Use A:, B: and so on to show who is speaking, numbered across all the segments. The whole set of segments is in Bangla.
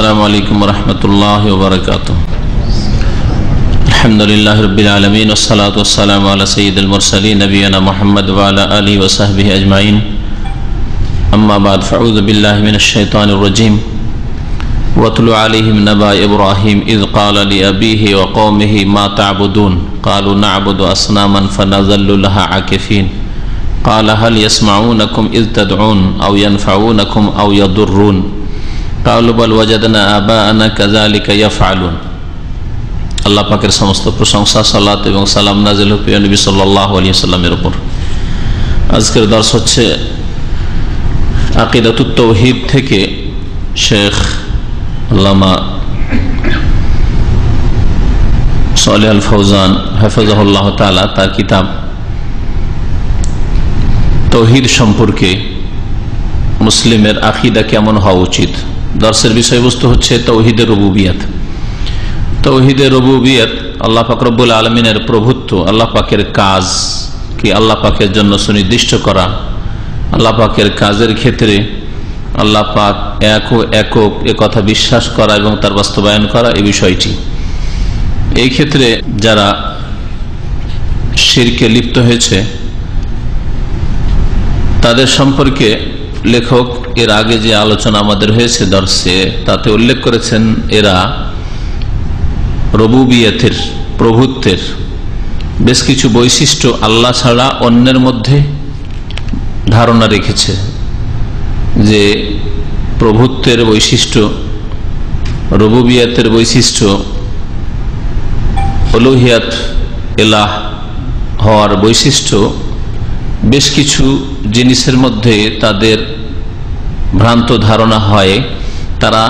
A: अस्सलामु अलैकुम वरहमतुल्लाहि वबरकातुहू। अल्हम्दुलिल्लाहि रब्बिल आलमीन वस्सलातु वस्सलामु अला सय्यिदिल मुरसलीन नबियना मुहम्मद व अला आलिहि व सहबिहि अजमाइन। अम्मा बाद फअऊज़ु बिल्लाहि मिनश शैतानिर रजीम। वतलु अलैहिम नबा इब्राहीम इज़ क़ाल लिअबीहि व क़ौमिहि मा तअबुदून क़ालू नअबुदु अस्नामन फनज़ल्लु लहा आकिफ़ीन क़ाल हल यस्मऊनकुम इज़ तदऊन औ यनफ़ऊनकुम औ यदुर्रून क़ालू बल वजदना आबाअना कज़ालिका यफ़अलून। আল্লাহ পাকের সমস্ত প্রশংসা, সালাত এবং সালাম নাযিল হোক প্রিয় নবী সাল্লাল্লাহু আলাইহি ওয়াসাল্লামের উপর। আজকের দর্স হচ্ছে আকিদাতুত তাওহীদ থেকে শেখ আল্লামা সালেহ আল ফৌজান হাফিজাহুল্লাহ তাআলা তার কিতাব তাওহীদ সম্পর্কে মুসলিমের আকীদা কেমন হওয়া উচিত। দর্সের বিষয়বস্তু হচ্ছে তাওহীদের রুবুবিয়ত। তাওহীদের রুবুবিয়ত, আল্লাহ পাক রব্বুল আলামিনের প্রভুত্ব, আল্লাহ পাকের কাজ কি আল্লাহ পাকের জন্য সুনির্দিষ্ট করা, আল্লাহ পাকের কাজের ক্ষেত্রে আল্লাহ পাক একক এ কথা বিশ্বাস করা এবং তার বাস্তবায়ন করা, এই বিষয়টি। এই ক্ষেত্রে যারা শিরকে লিপ্ত হয়েছে তাদের সম্পর্কে লেখক এর আগে যে আলোচনা আমাদের হয়েছে দর্শে, তাতে উল্লেখ করেছেন এরা রুবুবিয়তের, প্রভুত্বের বেশ কিছু বৈশিষ্ট্য আল্লাহ ছাড়া অন্যের মধ্যে ধারণা রেখেছে, যে প্রভুত্বের বৈশিষ্ট্য, রুবুবিয়তের বৈশিষ্ট্য, উলুহিয়াত ইলাহ হওয়ার বৈশিষ্ট্য, বেশ কিছু জিনিসের মধ্যে তাদের ভ্রান্ত ধারণা হয়, তারা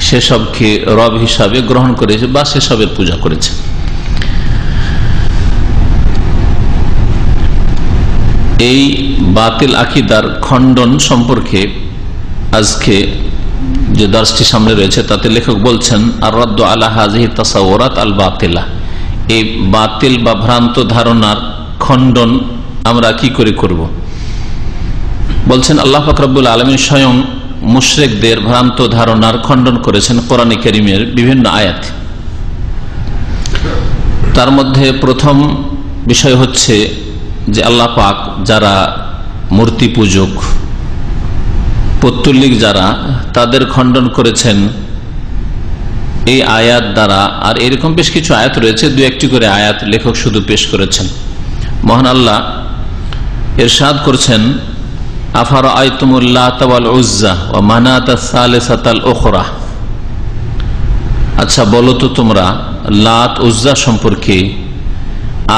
A: সেসবকে রব হিসাবে গ্রহণ করেছে বা সেসবের পূজা করেছে। এই বাতিল আকীদার খণ্ডন সম্পর্কে আজকে যে দর্শটি সামনে রয়েছে তাতে লেখক বলছেন আর রাদ্দু আলা হাযিহি তাসাওউরাত আল বাতিলা, এই বাতিল বা ভ্রান্ত ধারণার খণ্ডন আমরা কি করে করব। বলছেন আল্লাহ পাক রব্বুল আলামিন স্বয়ং মুশরিকদের ভ্রান্ত ধারণার খণ্ডন করেছেন কোরআনে কারীমের বিভিন্ন আয়াত। তার মধ্যে প্রথম বিষয় হচ্ছে যে আল্লাহ পাক যারা মূর্তি পূজক, পৌত্তলিক যারা, তাদের খণ্ডন করেছেন এই আয়াত দ্বারা। আর এরকম বেশ কিছু আয়াত রয়েছে, দু একটি করে আয়াত লেখক শুধু পেশ করেছেন। মহান আল্লাহ ইরশাদ করছেন আফারাআইতুমুল লাতা ওয়াল উজ্জা ওয়া মানাতা সালিসাতাল উখরা, আচ্ছা বলো তো তোমরা লাত উজ্জা সম্পর্কে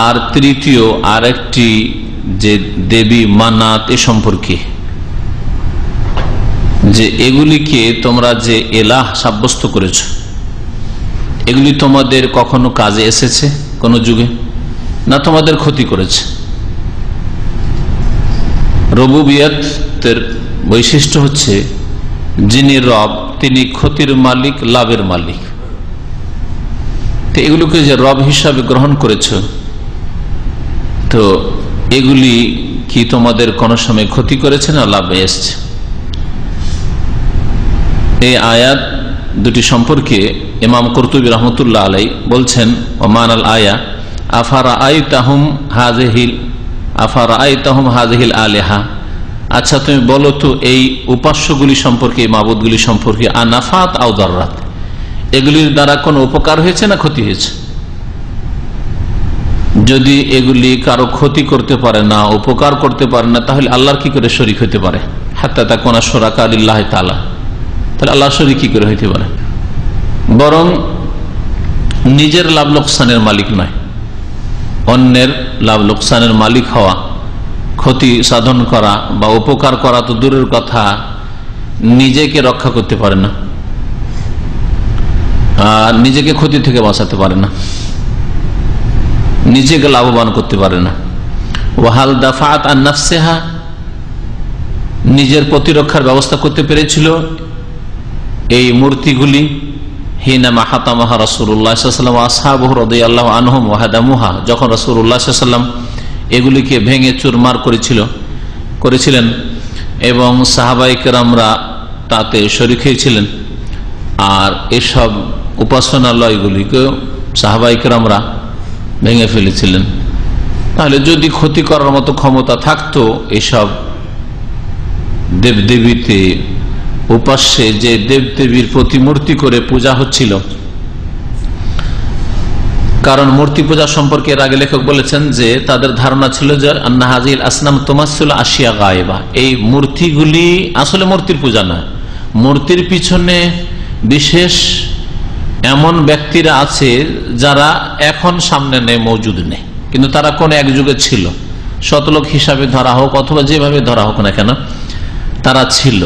A: আর তৃতীয় আরেকটি যে দেবী মানাত এ সম্পর্কে, যে এগুলিকে তোমরা যে এলাহ সাব্যস্ত করেছ, এগুলি তোমাদের কখনো কাজে এসেছে কোন যুগে, না তোমাদের ক্ষতি করেছে। রুবুবিয়তের বৈশিষ্ট্য হচ্ছে যিনি রব তিনি ক্ষতির মালিক, লাভের মালিক। তো এগুলোকে যে রব হিসাবে গ্রহণ করেছ, তো এগুলি কি তোমাদের কোনো সময় ক্ষতি করেছে না লাভে এসছে। এই আয়াত দুটি সম্পর্কে ইমাম কুরতুবী রহমতুল্লাহ আলাই বলছেন ওমানাল আয়া আফারাআইতাহুম হাযিহিল আলিহা, আচ্ছা তুমি বলো তো এই উপাস্যগুলি সম্পর্কে, মাবুদগুলি সম্পর্কে, আনাফাত আও দাররাত, এগুলির দ্বারা কোনো উপকার হয়েছে না ক্ষতি হয়েছে। যদি এগুলি কারো ক্ষতি করতে পারে না, উপকার করতে পারে না, তাহলে আল্লাহর কি করে শরীক হতে পারে। হাত্তা তাকুনা শুরাকা লিল্লাহি তাআলা, তাহলে আল্লাহর শরীক কি করে হইতে পারে। বরং নিজের লাভ লোকসানের মালিক নয়, অন্যের লাভ লোকসানের মালিক হওয়া, ক্ষতি সাধন করা বা উপকার করা তো দূরের কথা, নিজেকে রক্ষা করতে পারে না, আর নিজেকে ক্ষতি থেকে বাঁচাতে পারে না, নিজেকে লাভবান করতে পারে না। ওয়াহাল দাফাত আন নাফসিহা, নিজের প্রতিরক্ষার ব্যবস্থা করতে পেরেছিল এই মূর্তিগুলি। হিনামা হাতামাহা রাসূলুল্লাহ সাল্লাল্লাহু আলাইহি ওয়াসাল্লাম ওয়া আসহাবুহু রাদিয়াল্লাহু আনহুম ওয়া হাদামুহা, যখন রাসূলুল্লাহ সাল্লাল্লাহু আলাইহি ওয়াসাল্লাম এগুলিকে ভেঙে চুরমার করেছিলেন এবং সাহাবায়ে কেরামরা তাতে শরীক হয়েছিলেন, আর এসব উপাসনালয়গুলিকে সাহাবায়ে কেরামরা ভেঙে ফেলেছিলেন। তাহলে যদি ক্ষতি করার মতো ক্ষমতা থাকতো এসব দেবদেবীতে উপাস্যে যে দেবদেবীর প্রতিমূর্তি করে পূজা হচ্ছিল, কারণ মূর্তি পূজা সম্পর্কে এর আগে লেখক বলেছেন যে তাদের ধারণা ছিল যে আন্না হাজিল আসনাম তুমাসসিলু আশিয়া গায়েবা, এই মূর্তিগুলি আসলে মূর্তির পূজা না, মূর্তির পিছনে বিশেষ এমন ব্যক্তিরা আছে যারা এখন সামনে নেই, মজুদ নেই, কিন্তু তারা কোন এক যুগে ছিল, শতলোক হিসাবে ধরা হোক অথবা যেভাবে ধরা হোক না কেন তারা ছিল।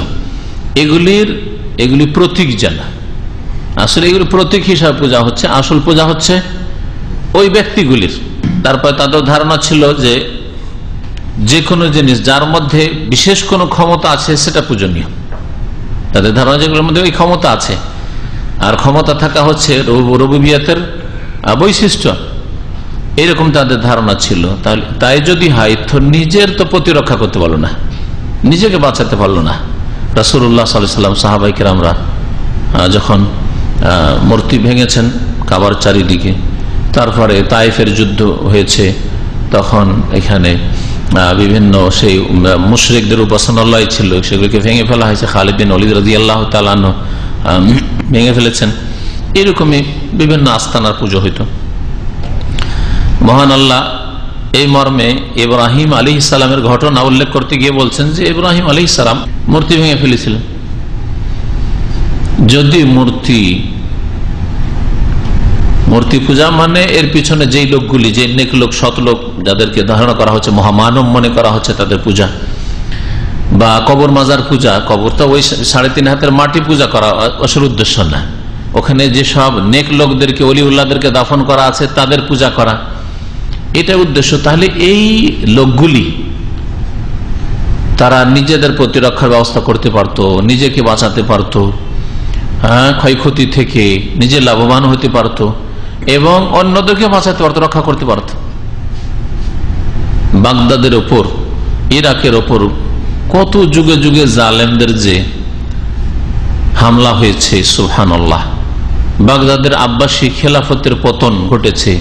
A: এগুলি প্রতীক জানা, আসলে এগুলি প্রতীক হিসাবে পূজা হচ্ছে, আসল পূজা হচ্ছে ওই ব্যক্তিগুলির। তারপর তাদের ধারণা ছিল যে যে কোনো জিনিস যার মধ্যে বিশেষ কোনো ক্ষমতা আছে সেটা পূজনীয়। তাদের ধারণা যেগুলোর মধ্যে ওই ক্ষমতা আছে, আর ক্ষমতা থাকা হচ্ছে রুবুবিয়তের বৈশিষ্ট্য, এরকম তাদের ধারণা ছিল। তাই যদি হয় তো নিজের তো প্রতিরক্ষা করতে পারলো না, নিজেকে বাঁচাতে পারলো না। রাসূলুল্লাহ সাল্লাল্লাহু আলাইহি ওয়াসাল্লাম সাহাবায়ে কেরামরা যখন মূর্তি ভেঙেছেন কাবার চারিদিকে, তারপরে তায়েফের যুদ্ধ হয়েছে, তখন এখানে বিভিন্ন সেই মুশরিকদের উপাসনালয় ছিল সেগুলোকে ভেঙে ফেলা হয়েছে। খালিদ বিন ওয়ালিদ রাদিয়াল্লাহু তাআলা আনহু ভেঙে ফেলেছেন। এরকমই বিভিন্ন আস্তানার পুজো হইত। মহান আল্লাহ এই মর্মে ইব্রাহিম আলাইহিস সালামের ঘটনা উল্লেখ করতে গিয়ে বলছেন যে ইব্রাহিম আলাইহিস সালাম মূর্তি ভেঙে ফেলেছিলেন। যদি মূর্তি পূজা মানে এর পিছনে যেই লোকগুলি, যে নেক লোক সৎ লোক যাদেরকে ধারণা করা হচ্ছে, মহামানব মনে করা হচ্ছে, তাদের পূজা, বা কবর মাজার পূজা, কবরটা ওই 3.5 হাতের মাটি পূজা করা আসল উদ্দেশ্য না, ওখানে যে সব নেক লোকদেরকে ওলিউল্লাহদেরকে দাফন করা আছে তাদের পূজা করা, এটা উদ্দেশ্য। তাহলে এই লোকগুলি তারা নিজেদের প্রতিরক্ষার ব্যবস্থা করতে পারত, নিজেকে বাঁচাতে পারত, ক্ষয়ক্ষতি থেকে নিজে লাভবান হতে পারত এবং অন্যদেরকে বাঁচাতে পারত, রক্ষা করতে পারত। বাগদাদের ওপর, ইরাকের ওপর কত যুগে যুগে জালেমদের যে হামলা হয়েছে, সুবহানাল্লাহ। বাগদাদের আব্বাসী খেলাফতের পতন ঘটেছে,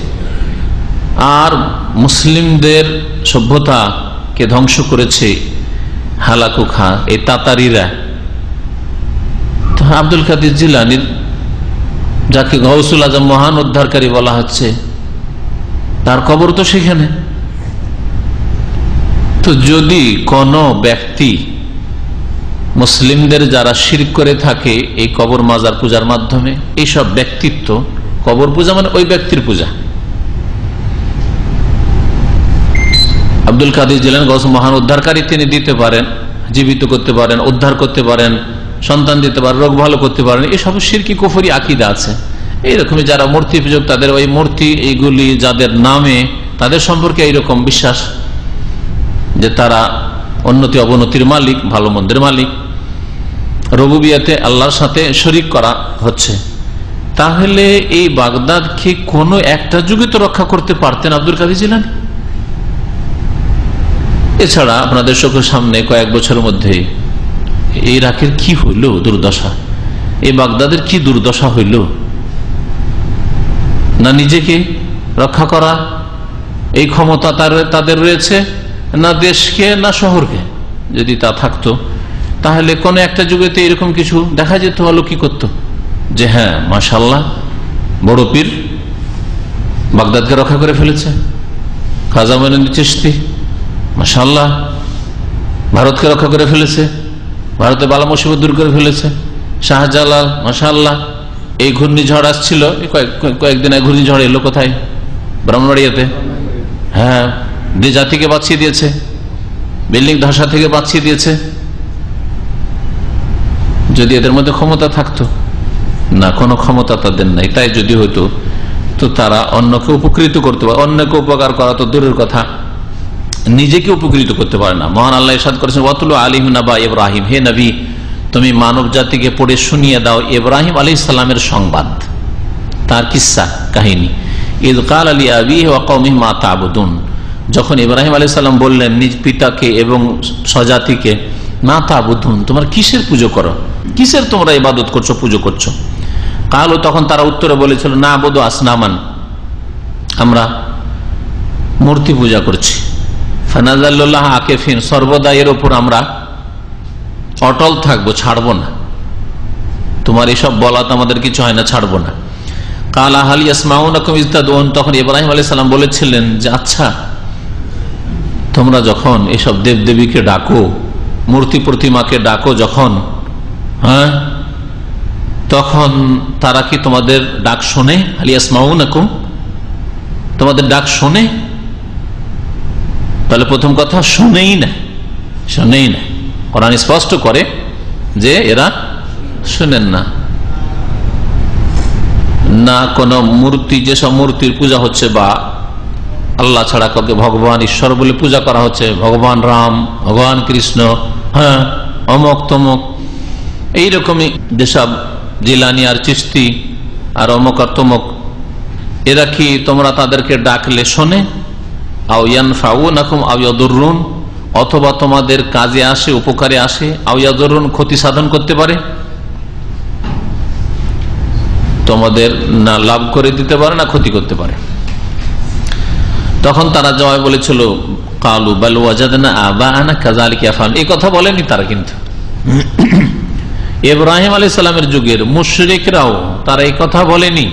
A: আর মুসলিমদের সভ্যতাকে ধ্বংস করেছে হালাকু খা এই তাতারিরা। তো আব্দুল কাদের জিলানীর, যাকে গাউসুল আজম মহান উদ্ধারকারী বলা হচ্ছে, তার কবর তো সেখানে। তো যদি কোন ব্যক্তি মুসলিমদের যারা শিরক করে থাকে এই কবর মাজার পূজার মাধ্যমে, এইসব ব্যক্তিত্ব, কবর পূজা মানে ওই ব্যক্তির পূজা। আব্দুল কাদের জিলানী গাউস মহান উদ্ধারকারী, তিনি দিতে পারেন, জীবিত করতে পারেন, উদ্ধার করতে পারেন, সন্তান দিতে পারেন, রোগ ভালো করতে পারেন, এসব শিরকি কুফরি আকীদা আছে। এইরকমই যারা মূর্তি পূজক, তাদের ওই মূর্তি এইগুলি যাদের নামে, তাদের সম্পর্কে এইরকম বিশ্বাস যে তারা উন্নতি অবনতির মালিক, ভালো মন্দের মালিক, রুবুবিয়তে আল্লাহর সাথে শরীক করা হচ্ছে। তাহলে এই বাগদাদকে কোনো একটা যুগে তো রক্ষা করতে পারতেন আব্দুল কাদের জিলানী। এছাড়া আপনাদের চোখের সামনে কয়েক বছরের মধ্যে ইরাকের কি হইল দুর্দশা, এই বাগদাদের কি দুর্দশা হইল, না নিজেকে রক্ষা করা এই ক্ষমতা তাদের রয়েছে, না দেশকে না শহরকে। যদি তা থাকতো তাহলে কোন একটা যুগেতে এরকম কিছু দেখা যেত, কি করতো যে হ্যাঁ মাশাআল্লাহ বড় পীর বাগদাদকে রক্ষা করে ফেলেছে, খাজা মঈনুদ্দিন চিশতি মাশাআল্লাহ ভারতকে রক্ষা করে ফেলেছে, ভারতে বালা মুসিবত দূর করে ফেলেছে, শাহজালাল মাশাআল্লাহ। এই ঘূর্ণিঝড় আসছিল, কয়েকদিন আগে ঘূর্ণিঝড় এলো কোথায়, ব্রাহ্মণবাড়িয়াতে, হ্যাঁ, যে জাতিকে বাঁচিয়ে দিয়েছে, বিল্ডিং ধসা থেকে বাঁচিয়ে দিয়েছে। যদি এদের মধ্যে ক্ষমতা থাকতো, না, কোনো ক্ষমতা তাদের নাই। তাই যদি হতো তো তারা অন্যকে উপকৃত করতে পারে, অন্যকে উপকার করা তো দূরের কথা, নিজেকে উপকৃত করতে পারে না। মহান আল্লাহ ইরশাদ করেছেন ওয়াতুলু আলাইহিম নাবা ইব্রাহিম, হে নবী তুমি মানব জাতিকে পড়ে শুনিয়ে দাও ইব্রাহিম আলাইহিস সালামের সংবাদ, তার কিসসা কাহিনী। ইয ক্বালা লিআবিহি ওয়া কওমিহি মা তা'বুদুন, যখন ইব্রাহিম আলাইহিস সালাম বললেন নিজ পিতাকে এবং স্বজাতিকে, মা তা'বুদুন, তোমরা কিসের পুজো করো, কিসের তোমরা ইবাদত করছো, পুজো করছো। কালু তখন তারা উত্তরে বলেছিল, না আবুদু আসনামান, আমরা মূর্তি পূজা করছি। ফানাজাল্লাহ আকেফিন, সর্বদা এর ওপর আমরা অটল থাকবো, ছাড়বো না। তোমার এসব বলাতে আমাদের কিছু হয় না, ছাড়বো না। কালা হাল ইয়াসমাউনাকুম ইয তাদউন, তখন ইব্রাহিম আলাইহিস সালাম বলেছিলেন যে আচ্ছা, তোমরা যখন এসব দেবদেবীকে ডাকো, মূর্তি প্রতিমাকে ডাকো যখন, হ্যাঁ, তখন তারা কি তোমাদের ডাক শোনে? হাল ইয়াসমাউনাকুম, তোমাদের ডাক শোনে? তাহলে প্রথম কথা, শোনেই না, শোনেই না। কোরআন স্পষ্ট করে যে এরা শোনেন না। না কোন মূর্তি, যেসব মূর্তির পূজা হচ্ছে বা আল্লাহ ছাড়া কাউকে ভগবান ঈশ্বর বলে পূজা করা হচ্ছে, ভগবান রাম, ভগবান কৃষ্ণ, হ্যাঁ, অমক তমক, এইরকমই যেসব জিলানি আর চিস্তি আর অমক আর তমক, এরা কি তোমরা তাদেরকে ডাকলে শোনে? আও ইয়ানফাউনাকুম আও ইয়াদুররুন, অথবা তোমাদের কাজে আসে, উপকারে আসে, আও ইয়াদুররুন, ক্ষতি সাধন করতে পারে, তোমাদের না লাভ করে দিতে পারে না ক্ষতি করতে পারে। তখন তারা জবাব বলেছিল, কালু বাল ওয়াজাদনা আবাআনা কাযালিকা ইয়াফআলুন, এই কথা বলেনি তারা। কিন্তু ইব্রাহিম আলাইহিস সালামের যুগের মুশরিকরাও তারা এই কথা বলেনি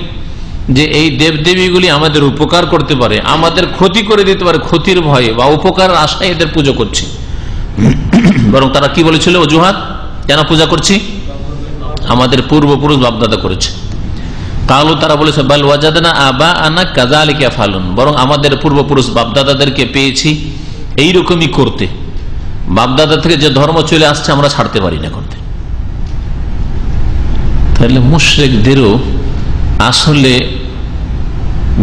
A: যে এই দেবদেবীগুলি আমাদের উপকার করতে পারে, আমাদের ক্ষতি করে দিতে পারে, ক্ষতির ভয়ে বা উপকারের আশায় এদের পুজো করছি। বরং তারা কি বলেছিল, অজুহাত, কেন পূজা করছি? আমাদের পূর্বপুরুষ বাপদাদা করেছে। কালু, তারা বলেছে, বাল ওয়াজাদনা আবাআনা কাযালিকা ইয়াফআলুন, বরং আমাদের পূর্বপুরুষ বাপদাদাদেরকে পেয়েছি এইরকমই করতে। বাপদাদা থেকে যে ধর্ম চলে আসছে আমরা ছাড়তে পারি না করতে। তাহলে মুশরিকদেরও আসলে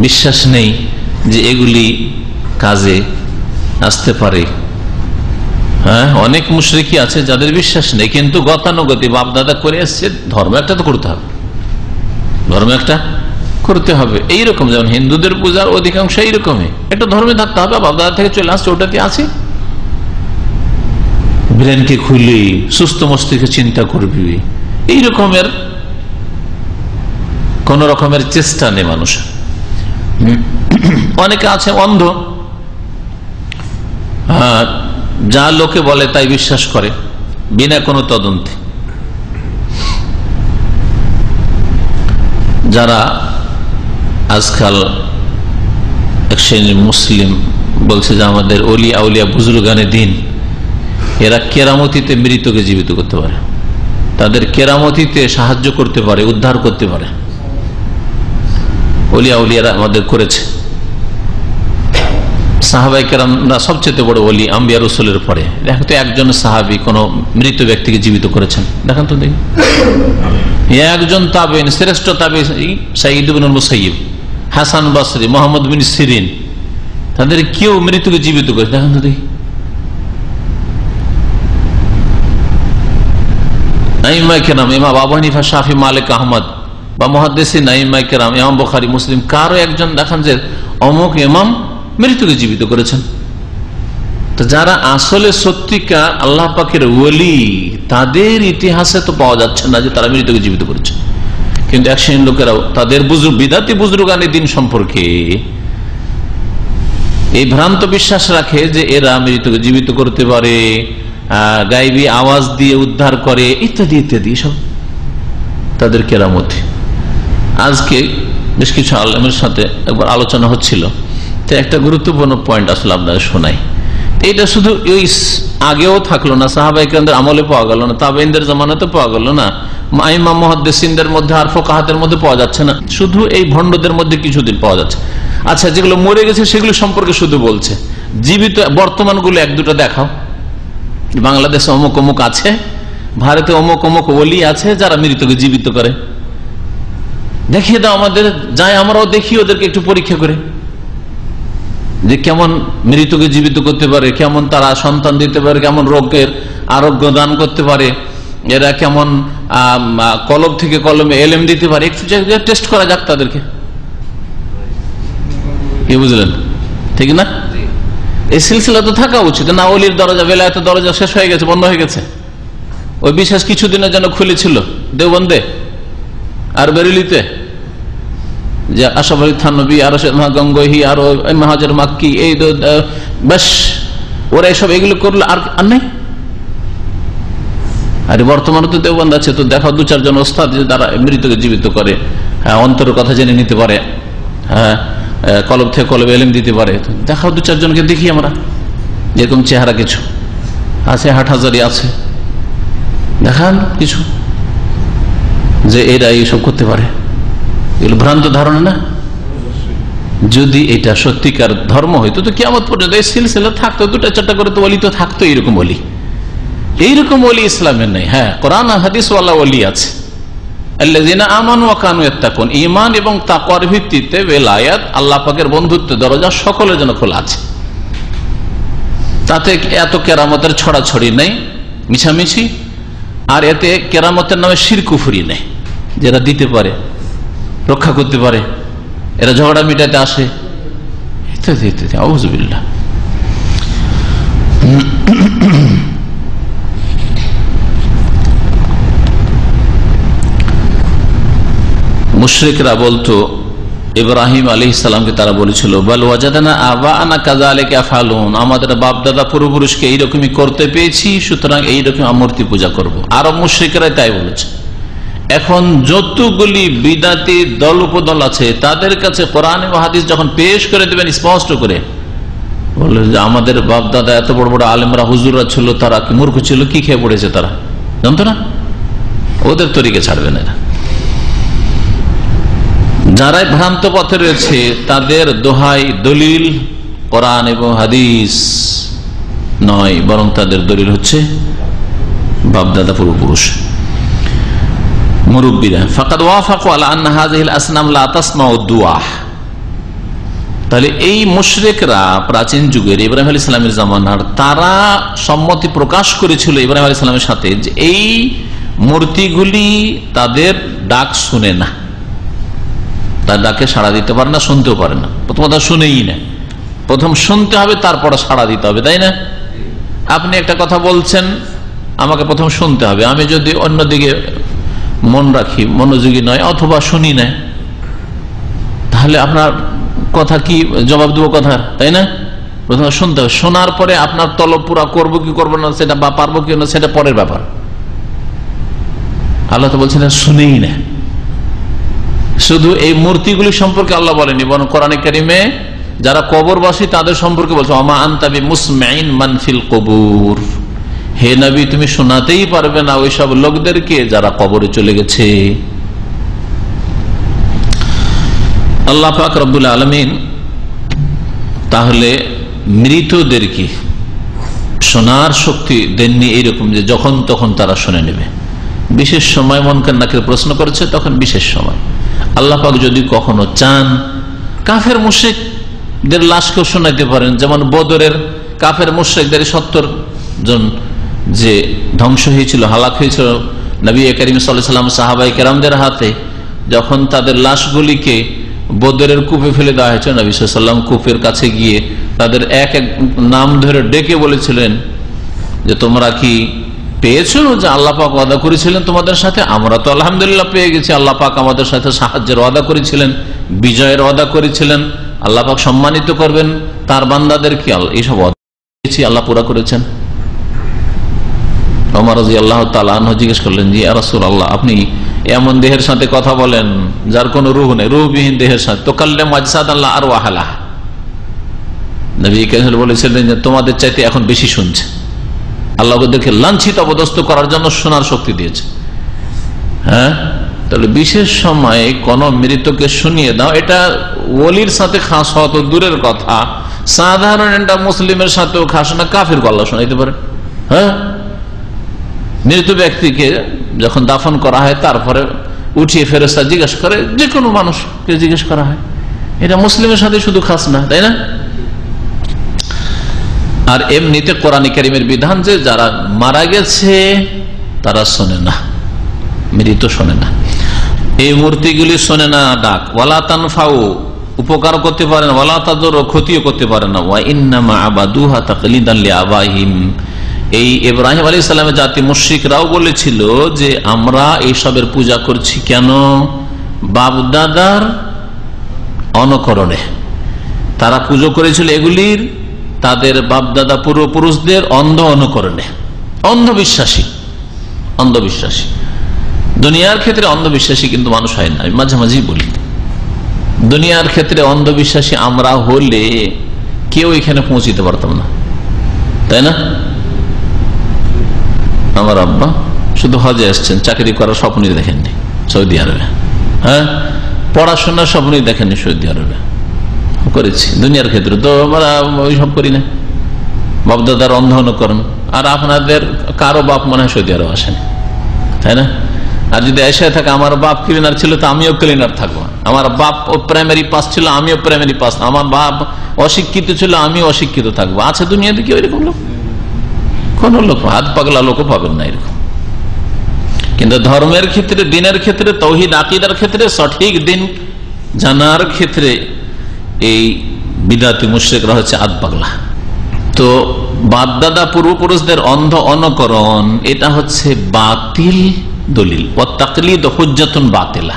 A: বিশ্বাস নেই যে এগুলি কাজে আসতে পারে। হ্যাঁ, অনেক মুশরিকি আছে যাদের বিশ্বাস নেই, কিন্তু গতানুগতিক বাপদাদা করে এসছে, ধর্ম একটা তো করতে হবে, ধর্ম একটা করতে হবে। এইরকম যেমন হিন্দুদের পূজার অধিকাংশ এইরকমই, একটা ধর্মে থাকতে হবে, বাপদাদা থেকে চলে আসছে, ওটাতে আছে। ব্রেনকে খুলি, সুস্থ মস্তিষ্কে চিন্তা করবি, এই রকমের কোন রকমের চেষ্টা নেই মানুষ। অনেকে আছে অন্ধ, যা লোকে বলে তাই বিশ্বাস করে বিনা কোনো তদন্তে। যারা আজকাল এক শ্রেণীর মুসলিম বলছে যে আমাদের ওলি আউলিয়া বুজুর্গানে দিন, এরা কেরামতিতে মৃতকে জীবিত করতে পারে, তাদের কেরামতিতে সাহায্য করতে পারে, উদ্ধার করতে পারে। ওলি আউলিয়ারা আমাদের করেছে। সাহাবায়ে কেরামরা সবচেয়ে বড় ওলি আম্বিয়া রাসূলের পরে। দেখো তো একজন সাহাবী কোন মৃত ব্যক্তিকে জীবিত করেছেন, দেখেন তো দেখি। একজন তাবেঈন, শ্রেষ্ঠ তাবেঈ সাঈদ ইবনে মুসাইয়্যিব, হাসান বসরি, মুহাম্মদ বিন সিরিন, তাদের কেউ মৃতকে জীবিত করেছে, দেখেন তো দেখি। আইম্মায়ে কেরাম, ইমাম আবু হানিফা, শাফি, মালিক, আহমদ বা মুহাদ্দিসিন আইম্মায়ে কেরাম, ইমাম বুখারী, মুসলিম, কারো একজন দেখান যে অমুক ইমাম মৃতকে জীবিত করেছেন। তো যারা আসলে সত্যিকার আল্লাহ পাকের ওলি, তাদের ইতিহাসে তো পাওয়া যাচ্ছে না যে তারা মৃতকে জীবিত করেছে। কিন্তু এক শ্রেণীর লোকেরাও তাদের বিদাতি বুজুর্গানে দিন সম্পর্কে এই ভ্রান্ত বিশ্বাস রাখে যে এরা মৃতকে জীবিত করতে পারে, গায়েবী আওয়াজ দিয়ে উদ্ধার করে, ইত্যাদি ইত্যাদি, সব তাদের কেরামতি। আজকে বেশ কিছু আলেমের সাথে একবার আলোচনা হচ্ছিল, তো একটা গুরুত্বপূর্ণ পয়েন্ট আসলে আপনাদের শোনাই। এটা শুধু ওই আগেও থাকলো না, সাহাবায়ে কেরামদের আমলে পাওয়া গেল না, তাবেঈনদের জামানাতে পাওয়া গেল না, ইমাম মুহাদ্দিসিনদের মধ্যে আর ফুকাহাদের মধ্যে পাওয়া যাচ্ছে না, শুধু এই ভণ্ডদের মধ্যে কিছুদিন পাওয়া যাচ্ছে। আচ্ছা, যেগুলো মরে গেছে সেগুলো সম্পর্কে শুধু বলছে, জীবিত বর্তমানগুলো এক দুটো দেখাও। বাংলাদেশে অমুক অমুক আছে, ভারতে অমুক অমুক ওলি আছে যারা মৃতকে জীবিত করে, দেখিয়ে দাও আমাদের, যাই আমরাও দেখি ওদেরকে একটু পরীক্ষা করে যে কেমন মৃতকে জীবিত করতে পারে, কেমন তারা সন্তান দিতে পারে, কেমন রোগের আরোগ্য দান করতে পারে, এরা কেমন কলব থেকে কলমে এলেম দিতে পারে, একটু টেস্ট করা যাক তাদেরকে। কি বুঝলেন? ঠিক না? এই সিলসিলা তো থাকা উচিত না। ওলির দরজা, বেলায়েতের দরজা শেষ হয়ে গেছে, বন্ধ হয়ে গেছে। ওই বিশেষ কিছুদিনের জন্য খুলেছিল দেওবন্দে, আর বেরেলিতে যে আশরাফ আলী থানভী আর গঙ্গোহী আর মাহাজের মাক্কি, এই বেশ ওরা এসব এগুলো করলো আর নেই। আরে বর্তমানে তো দেওবন্দ আছে, তো দেখা 2-4 জন ওস্তাদ যারা মৃতকে জীবিত করে, হ্যাঁ, অন্তরের কথা জেনে নিতে পারে, হ্যাঁ, কলব থেকে কলবে এলেম দিতে পারে। দেখাও 2-4 জনকে দেখি আমরা, যেরকম চেহারা কিছু আছে, হাটহাজারি আছে, দেখান কিছু যে এরা এইসব করতে পারে। এগুলো ভ্রান্ত ধারণা না? যদি এটা সত্যিকার ধর্ম হইতো তো কিয়ামত পর্যন্ত এই সিলসিলা থাকতো, 2-4টা করে তো ওলি তো থাকতো। এইরকম ওলি ইসলামের নেই। হ্যাঁ, কোরআন হাদিস ওয়ালা ওলি আছে, আল্লাযীনা আমানু ওয়া কানু ইয়াত্তাকুন, ঈমান এবং তাকওয়ার ভিত্তিতে বেলায়াত, আল্লাহ পাকের বন্ধুত্ব দরজা সকলের জন্য খোলা আছে। তাতে এত কেরামতের ছড়াছড়ি নেই, মিছামিছি, আর এতে কেরামতের নামে শিরক কুফরি নেই। যারা দিতে পারে, রক্ষা করতে পারে, এরা ঝগড়া মিটাতে আসে, ইত্যাদি ইত্যাদি। আউযুবিল্লাহ। মুশরিকরা বলতো ইব্রাহিম আলাইহিস সালামকে, তারা বলেছিল বাল ওয়াজাদানা আবাআনা কাযালিকা ইয়াফআলুন, আমাদের বাপ দাদা পূর্বপুরুষকে এইরকমই করতে পেয়েছি, সুতরাং এইরকম মূর্তি পূজা করব। আরব মুশরিকরা তাই বলেছে। এখন যতগুলি বিদাতি দল উপদল আছে, তাদের কাছে কোরআন এবং হাদিস যখন পেশ করে দেবেন স্পষ্ট করে, বলে যে আমাদের বাপ দাদা এত বড় বড় আলেমরা হুজুররা ছিল, তারা কি মূর্খ ছিল? কি খেয়ে পড়েছে তারা? জানতো না? ওদের তরিকে ছাড়বে না। যারাই ভ্রান্ত পথে রয়েছে তাদের দোহাই দলিল কোরআন এবং হাদিস নয়, বরং তাদের দলিল হচ্ছে বাপদাদা পূর্বপুরুষ, মুরব্বীরা। ফাকাদ ওয়াফাকু আলা আন্না হাযিহিল আসনাম লা তাসমাউ দুআ। তাহলে এই মুশরিকরা প্রাচীন যুগের ইব্রাহিম আলাইহিস সালামের জামানার, তারা সম্মতি প্রকাশ করেছিল ইব্রাহিম আলাইহিস সালামের সাথে যে এই মূর্তিগুলি তাদের ডাক শুনে না, তার ডাকে সাড়া দিতে পারে না, শুনতেও পারে না। প্রথম কথা শুনেই না, প্রথম শুনতে হবে, তারপরে সাড়া দিতে হবে, তাই না? আপনি একটা কথা বলছেন, আমাকে প্রথম শুনতে হবে। আমি যদি অন্যদিকে মন রাখি, মনোযোগী নয়, অথবা শুনি না, তাহলে আপনার কথা কি জবাব দেবো কথার, তাই না? প্রথমে শুনতে হবে, শোনার পরে আপনার তলব পুরা করবো কি করবো না সেটা, বা পারবো কি না সেটা পরের ব্যাপার। আল্লাহ তো বলছেন শুনেই না। শুধু এই মূর্তিগুলি সম্পর্কে আল্লাহ বলেনি, বরং কোরআনে কারিমে যারা কবরবাসী তাদের সম্পর্কে বলছে ওমা আনতা বিমুসমিন মান ফিল কুবুর, হে নবী তুমি শোনাতেই পারবে না ওই সব লোকদেরকে যারা কবরে চলে গেছে। আল্লাহ পাক রব্বুল আলামিন তাহলে মৃতদেরকে শোনার শক্তি দেননি এইরকম যে যখন তখন তারা শুনে নেবে। বিশেষ সময় মুনকার নাকির প্রশ্ন করেছে, তখন বিশেষ সময় আল্লাহ পাক যদি কখনো চান কাফের মুশরিকদের লাশকেও শোনাইতে পারেন। যেমন বদরের কাফের মুশরিকদের 70 জন যে ধ্বংস হয়েছিল, হালাক হয়েছিল নবী করিম সাল্লাল্লাহু আলাইহি ওয়াসাল্লাম সাহাবায়ে কেরামদের হাতে, যখন তাদের লাশগুলিকে বদরের কূপে ফেলে দেওয়া হয়েছে, নবী সাল্লাল্লাহু আলাইহি ওয়াসাল্লাম কূপের কাছে গিয়ে তাদের এক এক নাম ধরে ডেকে বলেছিলেন যে তোমরা কি পেয়েছো যে আল্লাহ পাক ওয়াদা করেছিলেন তোমাদের সাথে? আমরা তো আলহামদুলিল্লাহ পেয়ে গেছি। আল্লাহ পাক আমাদের সাথে সাহায্যের ওয়াদা করেছিলেন, বিজয়ের ওয়াদা করেছিলেন, আল্লাহ পাক সম্মানিত করবেন তার বান্দাদেরকে, এইসব ওয়াদা পেয়েছি, আল্লাহ পুরা করেছেন। ওমর রাদিয়াল্লাহু তাআলা আনহু জিজ্ঞেস করলেন, জি ইয়া রাসূলুল্লাহ, আপনি এমন দেহের সাথে কথা বলেন যার কোনো রূহ নেই, রূহবিহীন দেহের সাথে, তুকাল্লিমু আজসাদাল্লাহ আরওয়াহালাহ। নবী কারীম বলেছিলেন যে তোমাদের চাইতে এখন বেশি শুনছে। আল্লাহ ওদেরকে লাঞ্ছিত অবদস্ত করার জন্য শোনার শক্তি দিয়েছে। হ্যাঁ, তাহলে বিশেষ সময়ে কোন মৃতকে শুনিয়ে দাও, এটা ওলির সাথে খাস হওয়া তো দূরের কথা, সাধারণ একটা মুসলিমের সাথেও খাস না, কাফিরকে আল্লাহ শোনাইতে পারে। হ্যাঁ, মৃত ব্যক্তিকে যখন দাফন করা হয় তারপরে উঠিয়ে ফেরেশতা জিজ্ঞেস করে, যে কোনো মানুষকে জিজ্ঞেস করা হয়, এটা মুসলিমের সাথে শুধু খাস না, তাই না? আর এমনিতে কোরআনে কারীমের বিধান যে যারা মারা গেছে তারা শোনে না, মৃত শোনে না, এই মূর্তিগুলি শোনে না ডাক। ওয়ালা তানফাউ, উপকার করতে পারে না, ওয়ালা তাদুর, ক্ষতিও করতে পারে না। ওয়া ইন্নামা আবাদুহা তাকলিদান লিআবাহিম, এই ইব্রাহিম আলাইহিস সালামের জাতি মুশরিকরাও বলেছিল যে আমরা এইসবের পূজা করছি কেন? বাপদাদার অনুকরণে। তারা পুজো করেছিল এগুলির তাদের বাপদাদা পূর্বপুরুষদের অন্ধ অনুকরণে। অন্ধবিশ্বাসী দুনিয়ার ক্ষেত্রে অন্ধবিশ্বাসী কিন্তু মানুষ হয় না। আমি মাঝে মাঝেই বলি, দুনিয়ার ক্ষেত্রে অন্ধবিশ্বাসী আমরা হলে কেউ এখানে পৌঁছিতে পারতাম না, তাই না? আমার আব্বা শুধু হজে আসছেন, চাকরি করার স্বপ্নই দেখেননি সৌদি আরবে, হ্যাঁ, পড়াশোনার স্বপ্নই দেখেননি সৌদি আরবে। করেছি দুনিয়ার ক্ষেত্রে তো আমরা ওই সব করি না, বাপদাদার অন্ধ অনুকরণ। আর আপনাদের কারো বাপ মনে হয় সৌদি আরব আসেনি, তাই না? আর যদি এশিয়ায় থাকে, আমার বাপ ক্লিনার ছিল তো আমিও ক্লিনার থাকবো, আমার বাপ প্রাইমারি পাস ছিল আমিও প্রাইমারি পাস, আমার বাপ অশিক্ষিত ছিল আমিও অশিক্ষিত থাকবো। আছে দুনিয়াতে কি ওইরকম লোক? কোন লোক, হাত পাগলা লোকও পাবেন না এরকম। কিন্তু ধর্মের ক্ষেত্রে, দিনের ক্ষেত্রে, তৌহিদ আকীদার ক্ষেত্রে, সঠিক দিন জানার ক্ষেত্রে এই বিদাতি মুশরিকরা হচ্ছে হাত পাগলা। তো বাপদাদা পূর্বপুরুষদের অন্ধ অনুকরণ এটা হচ্ছে বাতিল দলিল। ওয়াতাকলিদ হুজ্জাতুন বাতিলা,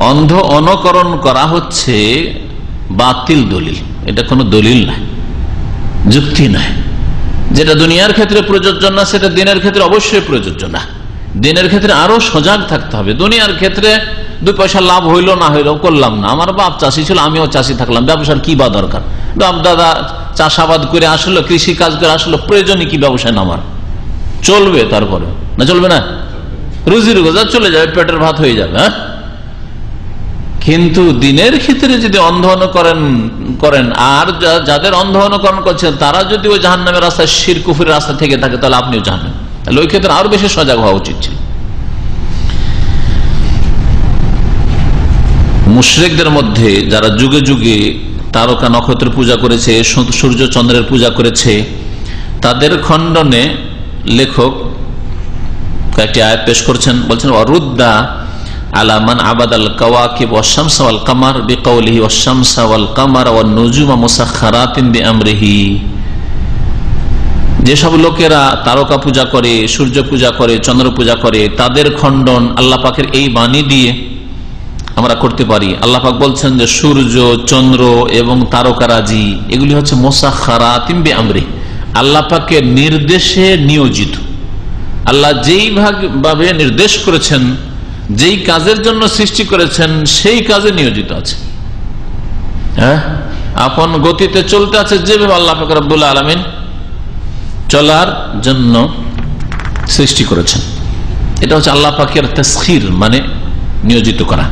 A: অন্ধ অনুকরণ করা হচ্ছে বাতিল দলিল, এটা কোনো দলিল নয়, যুক্তি নয়। যেটা দুনিয়ার ক্ষেত্রে প্রযোজ্য না সেটা দিনের ক্ষেত্রে অবশ্যই প্রযোজ্য না। দিনের ক্ষেত্রে আরো সজাগ থাকতে হবে। দুনিয়ার ক্ষেত্রে 2 পয়সা লাভ হইলো না হইলো করলাম না, আমার বাপ চাষি ছিল আমিও চাষি থাকলাম, ব্যবসার কি বা দরকার? বাপ দাদা চাষাবাদ করে আসলো, কৃষি কাজ করে আসলো, প্রয়োজনই কি ব্যবসায় নামার? চলবে, তারপরে না চলবে না, রুজির গোজা চলে যাবে, পেটের ভাত হয়ে যাবে। হ্যাঁ, কিন্তু দিনের ক্ষেত্রে যদি অন্ধ অনুকরণ করেন, আর যাদের অন্ধ অনুকরণ করছেন তারা যদি ওই জাহান্নামের রাস্তায়, শিরক কুফরের রাস্তা থেকে থাকে, তাহলে আপনিও জাহান্নাম। তাহলে ওই ক্ষেত্রে আরো বেশি সজাগ হওয়া উচিত ছিল। মুশরিকদের মধ্যে যারা যুগে যুগে তারকা নক্ষত্রের পূজা করেছে, সূর্য চন্দ্রের পূজা করেছে, তাদের খণ্ডনে লেখক কয়েকটি আয়াত পেশ করছেন। বলছেন ওয়ারুদ্দা আলা মান আবাদাল কাওয়াকিব ওয়াশ শামসা ওয়াল কামার বিকাউলিহি ওয়াশ শামসা ওয়াল কামার ওয়ান নুজুমা মুসাখখারাতিন বিআমরিহি। যেসব লোকেরা তারকা পূজা করে, সূর্য পূজা করে, চন্দ্র পূজা করে, তাদের খণ্ডন আল্লাহ পাকের এই বাণী দিয়ে আমরা করতে পারি। আল্লাহ পাক বলছেন যে সূর্য, চন্দ্র এবং তারকারাজি এগুলি হচ্ছে মুসাখখারাতিন বিআমরিহি, আল্লাহ পাকের নির্দেশে নিয়োজিত। আল্লাহ যেই ভাবে নির্দেশ করেছেন, যেই কাজের জন্য সৃষ্টি করেছেন সেই কাজে নিয়োজিত আছে। হ্যাঁ, আপন গতিতে চলতে আছে, যেভাবে আল্লাহ পাক রব্বুল আলামিন চলার জন্য সৃষ্টি করেছেন। এটা হচ্ছে আল্লাহ পাকের তাসখীর, মানে নিয়োজিত করা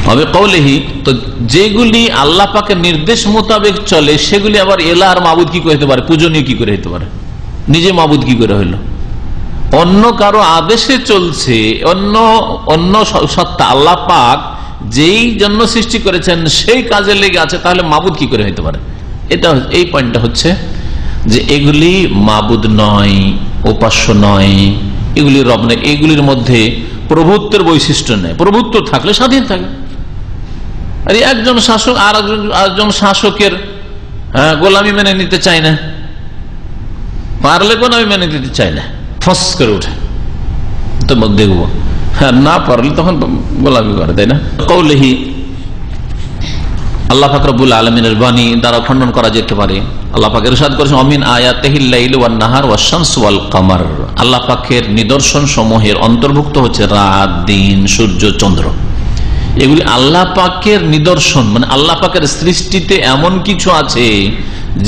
A: হবে। কওলিহি, তো যেগুলি আল্লাহ পাকের নির্দেশ মোতাবেক চলে সেগুলি আবার এলা আর মাবুদ কি করে হতে পারে? পূজনীয় কি করে হতে পারে? নিজে মাবুদ কি করে হইল? অন্য কারো আদেশে চলছে, অন্য সত্তা, আল্লাহ পাক যেই জন্য সৃষ্টি করেছেন সেই কাজে লেগে আছে, তাহলে মাবুদ কি করে হইতে পারে? এটা এই পয়েন্টটা হচ্ছে যে এগুলি মাবুদ নয়, উপাস্য নয়, এগুলি রব নয়, এগুলির মধ্যে প্রভুত্বের বৈশিষ্ট্য নেই। প্রভুত্ব থাকলে স্বাধীন থাকে। আর একজন শাসক আর একজন শাসকের গোলামি মেনে নিতে চায় না, পারলে গোলামি মেনে নিতে চায় না, ফস করে উঠে, তো দেখবো, না পারলে তখন গোলামি করে, তাই না? কওলিহি, আল্লাহ পাক রব্বুল আলামিনের বাণী দ্বারা খণ্ডন করা যেতে পারে। আল্লাহ পাক ইরশাদ করেছেন অমিন আয়াতিহিল লাইলু ওয়ান নাহার ওয়াশ শামসু ওয়াল কামার, আল্লাহ পাকের নিদর্শন সমূহের অন্তর্ভুক্ত হচ্ছে রাত, দিন, সূর্য, চন্দ্র। এগুলি আল্লাহ পাকের নিদর্শন, মানে আল্লাহ পাকের সৃষ্টিতে এমন কিছু আছে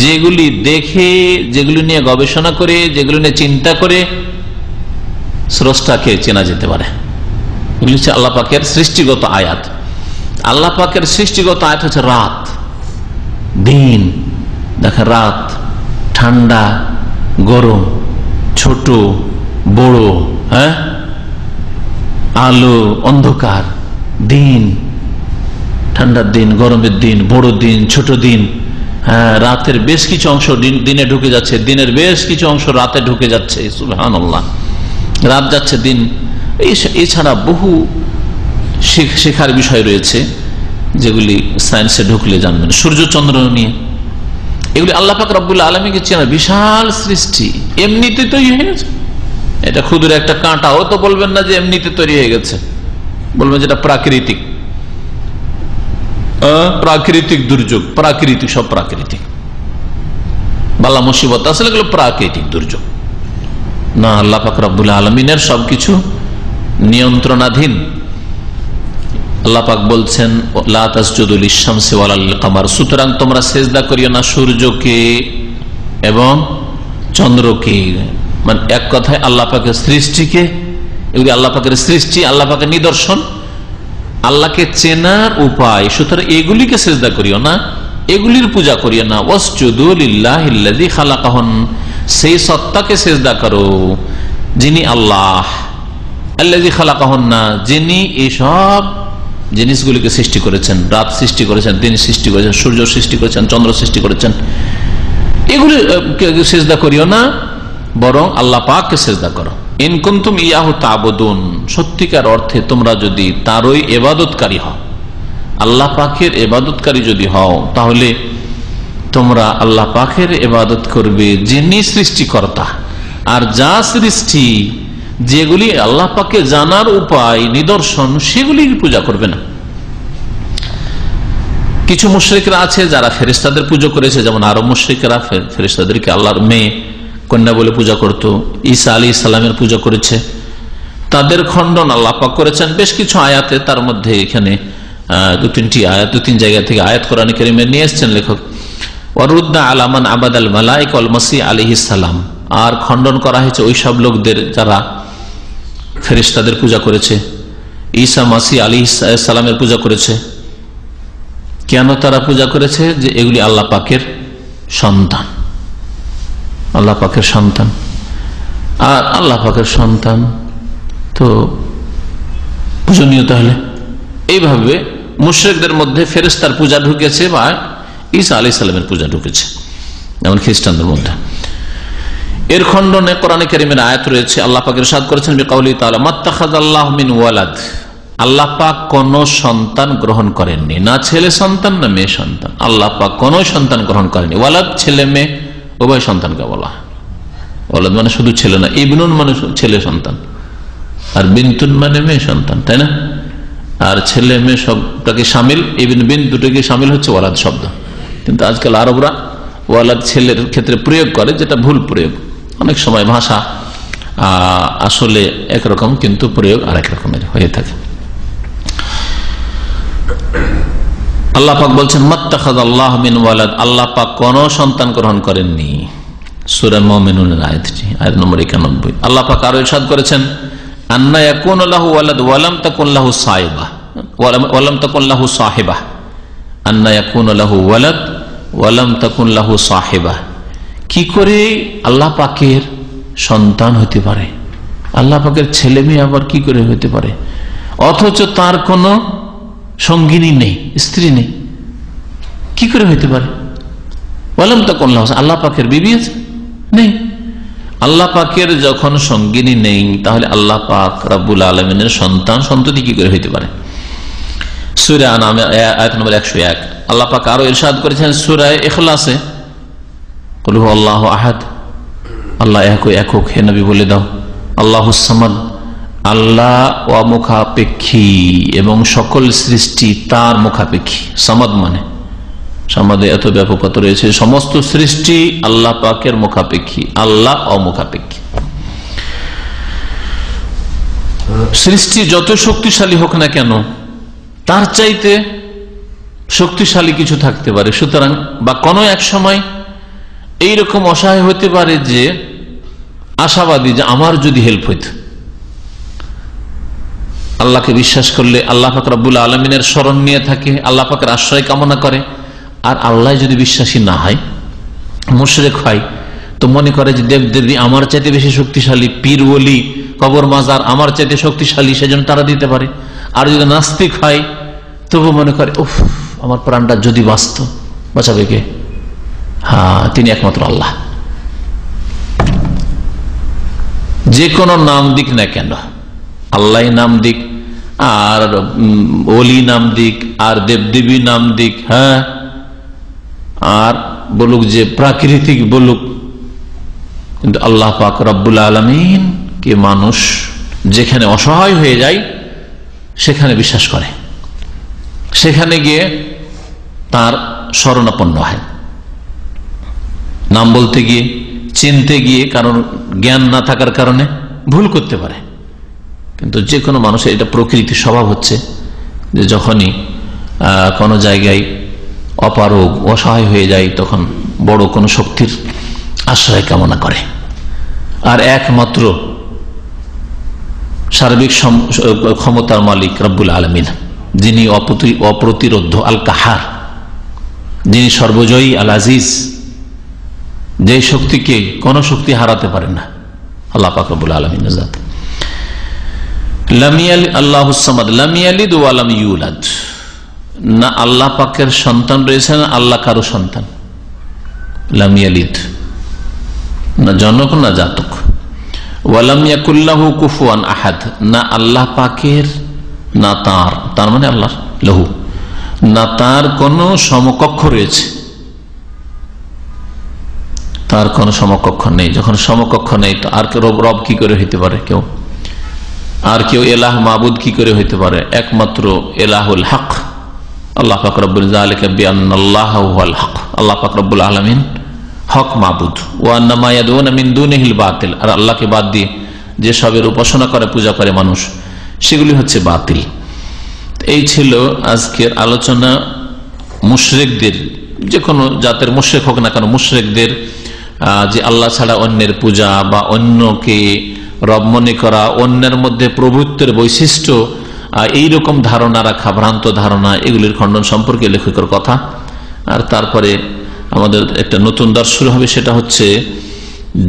A: যেগুলি দেখে, যেগুলি নিয়ে গবেষণা করে, যেগুলি নিয়ে চিন্তা করে স্রষ্টাকে চেনা যেতে পারে। এগুলি হচ্ছে আল্লাহ পাকের সৃষ্টিগত আয়াত। আল্লাহ পাকের সৃষ্টিগত আয়াত হচ্ছে রাত, দিন। দেখেন, রাত ঠান্ডা, গরম, ছোট, বড়, হ্যাঁ, আলো, অন্ধকার, দিন, ঠান্ডার দিন, গরমের দিন, বড় দিন, ছোট দিন। হ্যাঁ, রাতের বেশ কিছু অংশ দিনে ঢুকে যাচ্ছে, দিনের বেশ কিছু অংশ রাতে ঢুকে যাচ্ছে। সুবহানাল্লাহ, রাত যাচ্ছে, দিন। এছাড়া বহু শেখার বিষয় রয়েছে যেগুলি সায়েন্সে ঢুকলে জানবেন। সূর্য চন্দ্র নিয়ে এগুলি আল্লাহ পাক রব্বুল আলামিনকে চেনা বিশাল সৃষ্টি, এমনিতে তৈরি হয়ে গেছে। এটা ক্ষুদ্র একটা কাঁটাও তো বলবেন না যে এমনিতে তৈরি হয়ে গেছে, বলবেন যেটা প্রাকৃতিক, প্রাকৃতিক দুর্যোগ, প্রাকৃতিক, সব প্রাকৃতিক বালা মুসিবত, আসলে এগুলো প্রাকৃতিক দুর্যোগ না। আল্লাহ পাক রব্বুল আলামিনের সবকিছু নিয়ন্ত্রণাধীন। আল্লাহ পাক বলছেন লা তাসজুদু লিশ-শামসি ওয়ালা লিল-কামার, সুতরাং তোমরা সিজদা করিও না সূর্যকে এবং চন্দ্রকে। মানে এক কথায় আল্লাহ পাকের সৃষ্টিকে, এগুলি আল্লাহ পাকের সৃষ্টি, আল্লাহ পাকের নিদর্শন, আল্লাহকে চেনার উপায়, সুতরাং এগুলিকে সিজদা করিও না, এগুলির পূজা করিও না। ওয়াসজুদু লিল্লাহিল্লাযী খালাকাহুন, সেই সত্তাকে সিজদা করো যিনি আল্লাহ, আল্লাযী খালাকাহুন্না, যিনি এইসব জিনিসগুলিকে সৃষ্টি করেছেন। রাত সৃষ্টি করেছেন তিনি, সৃষ্টি করেছেন সূর্য সৃষ্টি করেছেন, চন্দ্র সৃষ্টি করেছেন। এগুলি সিজদা করিও না, বরং আল্লাহ পাককে সিজদা করো। ইন কুনতুম ইয়াহু তা'বুদুন, সত্যিকার অর্থে তোমরা যদি তারই ইবাদতকারী হও, আল্লাহ পাকের ইবাদতকারী যদি হও, তাহলে তোমরা আল্লাহ পাকের ইবাদত করবে যিনি সৃষ্টিকর্তা। আর যা সৃষ্টি, যেগুলি আল্লাহ পাকে জানার উপায়, নিদর্শন, সেগুলির পূজা করবে না। কিছু মুশরিকরা আছে যারা ফেরেশতাদের পূজা করেছে, যেমন আরব মুশরিকরা ফেরেশতাদেরকে আল্লাহর মেয়ে, কন্যা বলে পূজা করত, ঈসা আলাইহিস সালামের পূজা করেছে। তাদের খণ্ডন আল্লাহ পাক করেছেন বেশ কিছু আয়াতে। তার মধ্যে এখানে দু তিন জায়গা থেকে আয়াত কোরআন কারীমে নিয়ে এসেছেন লেখক। ওয়ারুদ্দা আলা মান আবাদাল মালায়েকা ওয়াল মাসীহ আলাইহিস সালাম, আর খণ্ডন করা হয়েছে ওই সব লোকদের যারা ফেরেশতাদের পূজা করেছে, ঈসা মাসীহ আলাইহিস সালামের পূজা করেছে। কেন তারা পূজা করেছে? যে এগুলি আল্লাহ পাকের সন্তান, আল্লাহ পাকের সন্তান। আর আল্লাহ পাকের সন্তান তো পূজনীয়। তাহলে এইভাবে মুশরিকদের মধ্যে ফেরেশতার পূজা ঢুকেছে বা ঈসা আলাইহিস সালামের পূজা ঢুকেছে, যেমন খ্রিস্টানদের মধ্যে। এর খণ্ডনে কোরআনে কারীমের আয়াত রয়েছে। আল্লাহ পাক ইরশাদ করেছেন বিকাউলি তাআলা মাত্তাখাযাল্লাহু মিন ওয়ালাদ, আল্লাহ পাক কোন সন্তান গ্রহণ করেননি, না ছেলে সন্তান না মেয়ে সন্তান। আল্লাহ পাক কোন সন্তান গ্রহণ করেননি। ওয়ালাদ ছেলে মেয়ে উভয় সন্তানকে বলা। ওয়ালাদ মানে শুধু ছেলে না, ইবনুন মানে ছেলে সন্তান, আর বিনতুন মানে মেয়ে সন্তান, তাই না? আর ছেলে মেয়ে সবটাকে শামিল, ইবন বিন দুটোকে শামিল হচ্ছে ওয়ালাদ শব্দ। কিন্তু আজকাল আরবরা ওয়ালাদ ছেলের ক্ষেত্রে প্রয়োগ করে, যেটা ভুল প্রয়োগ। অনেক সময় ভাষা আসলে একরকম, কিন্তু প্রয়োগ আরেক রকমের হয়ে থাকে। আল্লাহ পাক বলছেন মাত্তাখাযাল্লাহু মিন ওয়ালাদ, আল্লাহ পাক কোন সন্তান গ্রহণ করেননি। সূরা মুমিনুনের আয়াতটি, আয়াত নম্বর 91। আল্লাহ পাক আরো ইরশাদ করেছেন আন্না ইয়াকুনু লাহু ওয়ালাদ ওয়া লাম তাকুন লাহু সাহিবা, ওয়া লাম তাকুন লাহু সাহিবা। আন্না ইয়াকুনু লাহু ওয়ালাদ ওয়া লাম তাকুন লাহু সাহিবা, কি করে আল্লাহ পাকের সন্তান হতে পারে? আল্লাহ পাকের ছেলে মেয়ে আবার কি করে হতে পারে, অথচ তার কোনো সঙ্গিনী নেই, স্ত্রী নেই? কি করে হইতে পারে? ওয়ালাম তাকুন লাহু, আল্লাহ পাকের বিবি আছে? নেই। আল্লাহ পাকের যখন সঙ্গিনী নেই, তাহলে আল্লাহ পাক রব্বুল আলামিনের সন্তান সন্ততি কি করে হইতে পারে? সূরা আনাম আয়াত নম্বর 101। আল্লাহ পাক আরো ইরশাদ করেছেন সূরা ইখলাসে, কুল হুয়াল্লাহু আহাদ, আল্লাহ একক, হে নবী বলে দাও আল্লাহুস সামাদ, আল্লাহ অমুখাপেক্ষী এবং সকল সৃষ্টি তার মুখাপেক্ষী। সামাদ মানে, সামাদে এত ব্যাপকতা রয়েছে, সমস্ত সৃষ্টি আল্লাহ পাকের মুখাপেক্ষী, আল্লাহ অমুখাপেক্ষী। সৃষ্টি যত শক্তিশালী হোক না কেন, তার চাইতে শক্তিশালী কিছু থাকতে পারে। সুতরাং বা কোনো এক সময় এইরকম অসহায় হতে পারে যে আশাবাদী, যে আমার যদি হেল্প হইত। আল্লাহকে বিশ্বাস করলে, আল্লাহ পাক রব্বুল আলামিনের শরণ নিয়ে থাকে, আল্লাহ পাকের আশ্রয় কামনা করে, আর আল্লাহ যদি বিশ্বাসী না হয়, মুশরিক হয়, তো মনে করে যে দেবদেবী আমার চাইতে বেশি শক্তিশালী, পীর ওলি কবর মাজার আমার চাইতে শক্তিশালী, সেজন্য তারা দিতে পারে। আর যদি নাস্তিক হয়, তবু মনে করে উফ, আমার প্রাণটা যদি বাঁচত, বাঁচাবে কে? হ্যাঁ, তিনি একমাত্র আল্লাহ। যে কোনো নাম দিক না কেন, আল্লাহ নাম দিক, আর ওলি নাম দিক, আর দেবদেবী নাম দিক, হ্যাঁ, আর বলুক যে প্রাকৃতিক বলুক, কিন্তু আল্লাহ পাক রব্বুল আলামিন কে মানুষ যেখানে অসহায় হয়ে যায়, সেখানে বিশ্বাস করে, সেখানে গিয়ে তার শরণাপন্ন হয়। নাম বলতে গিয়ে, চিনতে গিয়ে, কারণ জ্ঞান না থাকার কারণে ভুল করতে পারে। কিন্তু যে কোনো মানুষের এটা প্রকৃতির স্বভাব হচ্ছে যে যখনই কোনো জায়গায় অপারগ অসহায় হয়ে যায় তখন বড় কোনো শক্তির আশ্রয় কামনা করে। আর একমাত্র সার্বিক ক্ষমতার মালিক রব্বুল আলামিন, যিনি অপ্রতিরোধ্য আল কাহার, যিনি সর্বজয়ী আল আজিজ, যে শক্তিকে কোন শক্তি হারাতে পারে না, আল্লাহ পাক রব্বুল আলামিন জাত। আল্লাহুস সামাদ লাম ইয়ালিদ ওয়া লাম ইউলাদ, না আল্লাহ পাকের সন্তান রয়েছে না আল্লাহ কারো সন্তান। লাম ইয়ালিদ, না জনক না জাতক। ওয়া লাম ইয়াকুল লাহু কুফুয়ান আহাদ, না আল্লাহ পাকের, না তার মানে আল্লাহ লাহু, না তার কোন সমকক্ষ রয়েছে, তার কোন সমকক্ষ নেই। যখন সমকক্ষ নেই তো আর কেউ রব কি করে হইতে পারে? কেউ আর কেউ এলাহ মাবুদ কি করে হইতে পারে? একমাত্র এলাহুল হক আল্লাহ পাক রব্বুল যালিকা বিআন্নাল্লাহু হুয়াল হক, আল্লাহ পাক রব্বুল আলামিন হক মাবুদ। ওয়া আন্না মা ইয়াদউনা মিন দুনিহিল বাতিল, আর আল্লাহকে বাদ দিয়ে যে সবের উপাসনা করে, পূজা করে মানুষ, সেগুলি হচ্ছে বাতিল। এই ছিল আজকের আলোচনা মুশরিকদের, যে কোনো জাতের মুশরিক হোক না কেন, মুশরিকদের যে আল্লাহ ছাড়া অন্যের পূজা বা অন্যকে রব মনে করা, অন্যের মধ্যে প্রভুত্বের বৈশিষ্ট্য, এইরকম ধারণা রাখা, ভ্রান্ত ধারণা, এগুলির খণ্ডন সম্পর্কে লেখকের কথা। আর তারপরে আমাদের একটা নতুন দর্শ শুরু হবে, সেটা হচ্ছে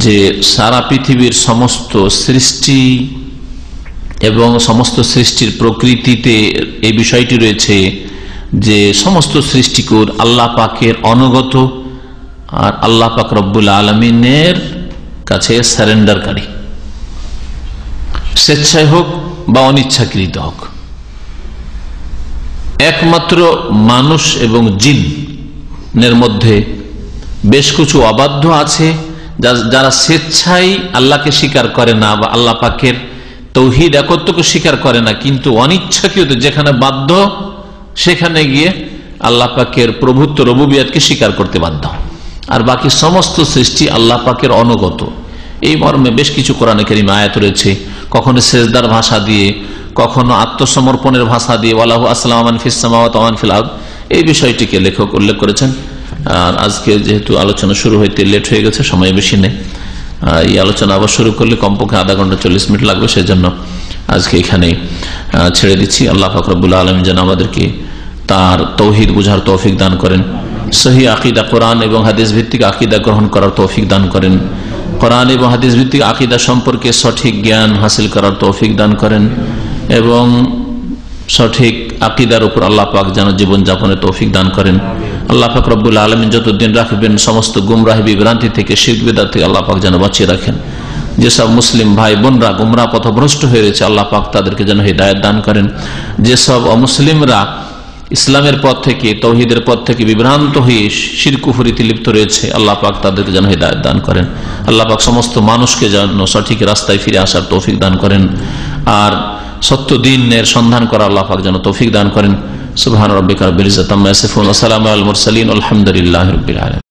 A: যে সারা পৃথিবীর সমস্ত সৃষ্টি এবং সমস্ত সৃষ্টির প্রকৃতিতে এই বিষয়টি রয়েছে যে সমস্ত সৃষ্টিকুর আল্লাহ পাকের অনুগত, আর আল্লাহ পাক রব্বুল আলামিনের কাছে সারেন্ডারকারী, স্বেচ্ছায় হোক বা অনিচ্ছাকৃত হোক। একমাত্র মানুষ এবং জিনের মধ্যে বেশ কিছু অবাধ্য আছে, যারা স্বেচ্ছায় আল্লাহকে স্বীকার করে না বা আল্লাহ পাকের তৌহিদ একত্বকে স্বীকার করে না, কিন্তু অনিচ্ছাকৃত যেখানে বাধ্য সেখানে গিয়ে আল্লাহ পাকের প্রভুত্ব রুবুবিয়তকে স্বীকার করতে বাধ্য। আর বাকি সমস্ত সৃষ্টি আল্লাহ পাকের অনুগত। এই মর্মে বেশ কিছু কোরআনে কারীমে আয়াত রয়েছে, কখনো সেজদার ভাষা দিয়ে, কখনো আত্মসমর্পণের ভাষা দিয়ে, ওয়ালাহু আসলামু মান ফিস সামাওয়াতি ওয়া মান ফিল আরদ, এই বিষয়টিকে লেখক উল্লেখ করেছেন। আর আজকে যেহেতু আলোচনা শুরু হইতে লেট হয়ে গেছে, সময় বেশি নেই, এই আলোচনা আবার শুরু করলে কমপক্ষে আধা ঘন্টা 40 মিনিট লাগবে, সেজন্য আজকে এখানে ছেড়ে দিচ্ছি। আল্লাহ পাক রব্বুল আলামিন যেন আমাদেরকে তার তৌহিদ বুঝার তৌফিক দান করেন, সহি আকীদা, কোরআন এবং হাদিস ভিত্তিক আকীদা গ্রহণ করার তৌফিক দান করেন, কোরআন এবং হাদিস ভিত্তিক আকীদা সম্পর্কে সঠিক জ্ঞান হাসিল করার তৌফিক দান করেন, এবং সঠিক আকীদার উপর আল্লাহ পাক যেন জীবন যাপনের তৌফিক দান করেন। আল্লাহ পাক রব্বুল আলামিন যতদিন রাখবেন সমস্ত গুমরাহি বিভ্রান্তি থেকে, শিরক বিদআত থেকে আল্লাহ পাক যেন বাঁচিয়ে রাখেন। যেসব মুসলিম ভাই বোনরা গুমরাহ পথভ্রষ্ট হয়ে রয়েছে, আল্লাহ পাক তাদেরকে যেন হিদায়াত দান করেন। যেসব অমুসলিমরা ইসলামের পথ থেকে, তৌহিদের পথ থেকে বিভ্রান্ত হয়ে শিরক কুফরিতে লিপ্ত রয়েছে, আল্লাহ পাক তাদেরকে যেন হিদায়াত দান করেন। আল্লাহ পাক সমস্ত মানুষকে যেন সঠিক রাস্তায় ফিরে আসার তৌফিক দান করেন, আর সত্য দ্বীনের সন্ধান করা আল্লাহ পাক যেন তৌফিক দান করেন। সুবহান রাব্বিকা রাব্বিল ইজ্জাতি আম্মা ইয়াসিফুন ওয়া সালামুন আলাল মুরসালিন, আলহামদুলিল্লাহি রাব্বিল আলামিন।